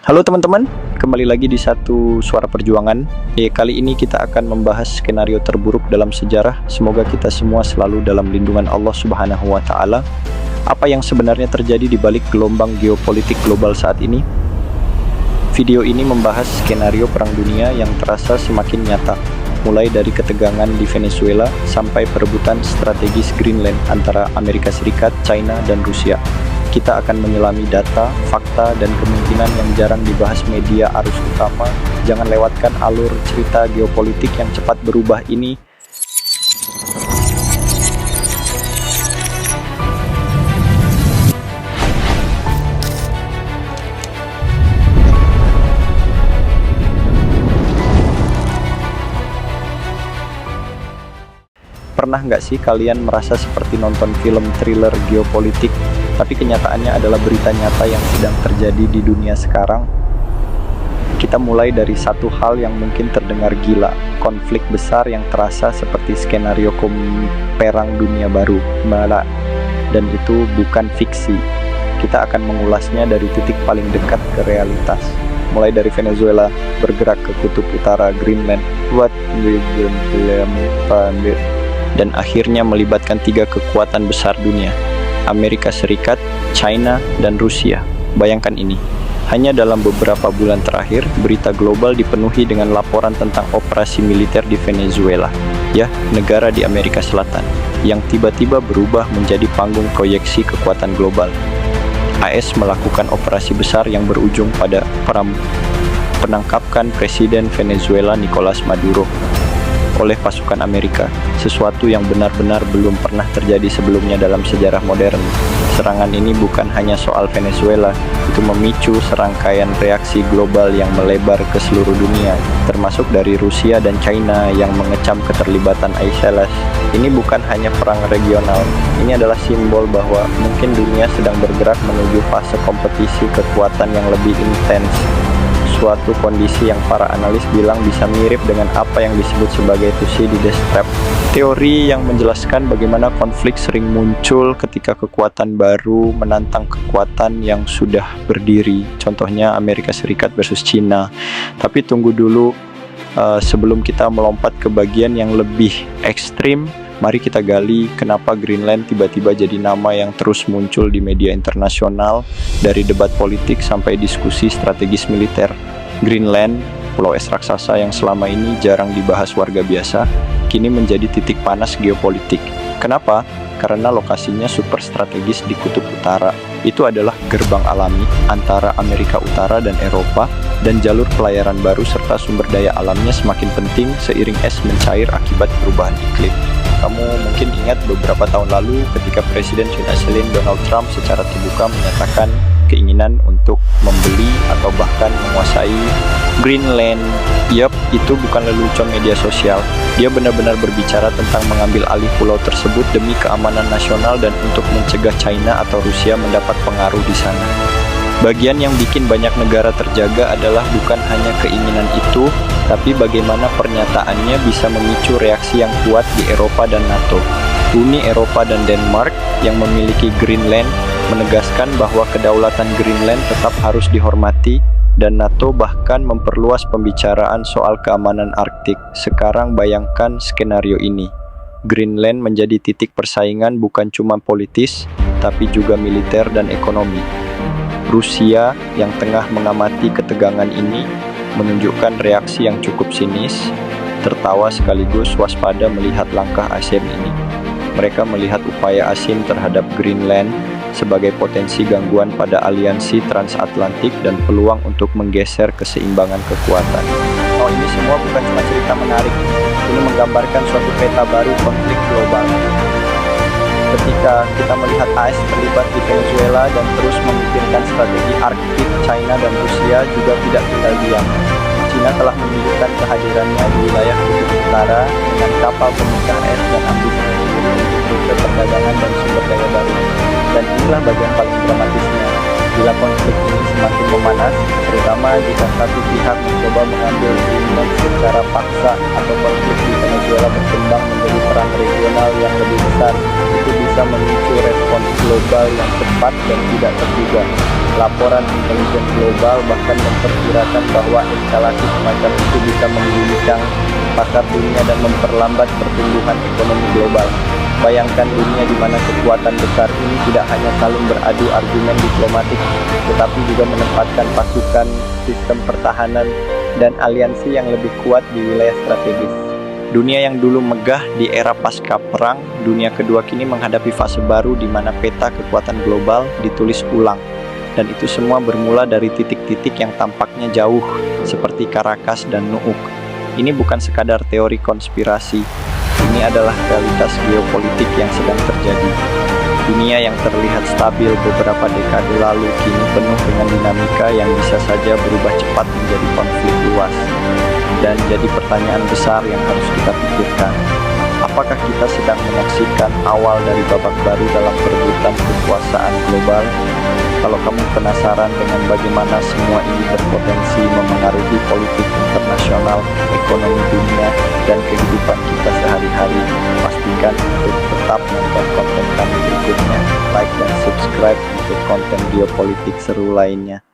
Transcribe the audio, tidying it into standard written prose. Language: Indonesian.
Halo teman-teman, kembali lagi di Satu Suara Perjuangan. Kali ini kita akan membahas skenario terburuk dalam sejarah. Semoga kita semua selalu dalam lindungan Allah Subhanahu wa Ta'ala. Apa yang sebenarnya terjadi di balik gelombang geopolitik global saat ini? Video ini membahas skenario perang dunia yang terasa semakin nyata, mulai dari ketegangan di Venezuela sampai perebutan strategis Greenland antara Amerika Serikat, China, dan Rusia. Kita akan menyelami data, fakta, dan kemungkinan yang jarang dibahas media arus utama. Jangan lewatkan alur cerita geopolitik yang cepat berubah ini. Pernah nggak sih kalian merasa seperti nonton film thriller geopolitik, tapi kenyataannya adalah berita nyata yang sedang terjadi di dunia sekarang? Kita mulai dari satu hal yang mungkin terdengar gila, konflik besar yang terasa seperti skenario perang dunia baru, dan itu bukan fiksi. Kita akan mengulasnya dari titik paling dekat ke realitas. Mulai dari Venezuela, bergerak ke kutub utara Greenland, dan akhirnya melibatkan tiga kekuatan besar dunia, Amerika Serikat, China, dan Rusia. Bayangkan ini, hanya dalam beberapa bulan terakhir, berita global dipenuhi dengan laporan tentang operasi militer di Venezuela, negara di Amerika Selatan, yang tiba-tiba berubah menjadi panggung proyeksi kekuatan global. AS melakukan operasi besar yang berujung pada penangkapan Presiden Venezuela Nicolas Maduro oleh pasukan Amerika, sesuatu yang benar-benar belum pernah terjadi sebelumnya dalam sejarah modern. Serangan ini bukan hanya soal Venezuela, itu memicu serangkaian reaksi global yang melebar ke seluruh dunia, termasuk dari Rusia dan China yang mengecam keterlibatan ISIS. Ini bukan hanya perang regional, ini adalah simbol bahwa mungkin dunia sedang bergerak menuju fase kompetisi kekuatan yang lebih intens. Suatu kondisi yang para analis bilang bisa mirip dengan apa yang disebut sebagai Thucydides trap. Teori yang menjelaskan bagaimana konflik sering muncul ketika kekuatan baru menantang kekuatan yang sudah berdiri. Contohnya Amerika Serikat versus China. Tapi tunggu dulu, sebelum kita melompat ke bagian yang lebih ekstrim, mari kita gali kenapa Greenland tiba-tiba jadi nama yang terus muncul di media internasional, dari debat politik sampai diskusi strategis militer. Greenland, pulau es raksasa yang selama ini jarang dibahas warga biasa, kini menjadi titik panas geopolitik. Kenapa? Karena lokasinya super strategis di kutub utara. Itu adalah gerbang alami antara Amerika Utara dan Eropa, dan jalur pelayaran baru serta sumber daya alamnya semakin penting seiring es mencair akibat perubahan iklim. Kamu mungkin ingat beberapa tahun lalu ketika Presiden Donald Trump secara terbuka menyatakan keinginan untuk membeli atau bahkan menguasai Greenland. Yup, itu bukan lelucon media sosial. Dia benar-benar berbicara tentang mengambil alih pulau tersebut demi keamanan nasional dan untuk mencegah China atau Rusia mendapat pengaruh di sana. Bagian yang bikin banyak negara terjaga adalah bukan hanya keinginan itu, tapi bagaimana pernyataannya bisa memicu reaksi yang kuat di Eropa dan NATO. Uni Eropa dan Denmark yang memiliki Greenland menegaskan bahwa kedaulatan Greenland tetap harus dihormati, dan NATO bahkan memperluas pembicaraan soal keamanan Arktik. Sekarang bayangkan skenario ini. Greenland menjadi titik persaingan bukan cuma politis, tapi juga militer dan ekonomi. Rusia yang tengah mengamati ketegangan ini menunjukkan reaksi yang cukup sinis, tertawa sekaligus waspada melihat langkah ASEAN ini. Mereka melihat upaya ASEAN terhadap Greenland sebagai potensi gangguan pada aliansi transatlantik dan peluang untuk menggeser keseimbangan kekuatan. Oh, ini semua bukan cuma cerita menarik. Ini menggambarkan suatu peta baru konflik global. Ketika kita melihat AS terlibat di Venezuela dan terus memikirkan strategi Arktik, China dan Rusia juga tidak tinggal diam. China telah menunjukkan kehadirannya di wilayah kutub utara dengan kapal pemecah es dan ambisi untuk rute perdagangan dan sumber daya baru. Dan inilah bagian paling dramatisnya. Bila konflik ini semakin memanas, terutama jika satu pihak mencoba mengambil Greenland secara paksa atau konflik di Venezuela berkembang menjadi perang regional yang lebih besar, itu bisa bisa memicu respons global yang cepat dan tidak terduga. Laporan intelijen global bahkan memperkirakan bahwa eskalasi semacam itu bisa mengguncang pasar dunia dan memperlambat pertumbuhan ekonomi global. Bayangkan dunia di mana kekuatan besar ini tidak hanya saling beradu argumen diplomatik, tetapi juga menempatkan pasukan, sistem pertahanan, dan aliansi yang lebih kuat di wilayah strategis. Dunia yang dulu megah di era pasca perang dunia kedua kini menghadapi fase baru di mana peta kekuatan global ditulis ulang. Dan itu semua bermula dari titik-titik yang tampaknya jauh, seperti Caracas dan Nuuk. Ini bukan sekadar teori konspirasi, ini adalah realitas geopolitik yang sedang terjadi. Dunia yang terlihat stabil beberapa dekade lalu kini penuh dengan dinamika yang bisa saja berubah cepat menjadi konflik luas. Dan jadi pertanyaan besar yang harus kita pikirkan, apakah kita sedang menyaksikan awal dari babak baru dalam perebutan kekuasaan global? Kalau kamu penasaran dengan bagaimana semua ini berpotensi memengaruhi politik internasional, ekonomi dunia, dan kehidupan kita sehari-hari, pastikan untuk tetap nonton konten kami berikutnya. Like dan subscribe untuk konten geopolitik seru lainnya.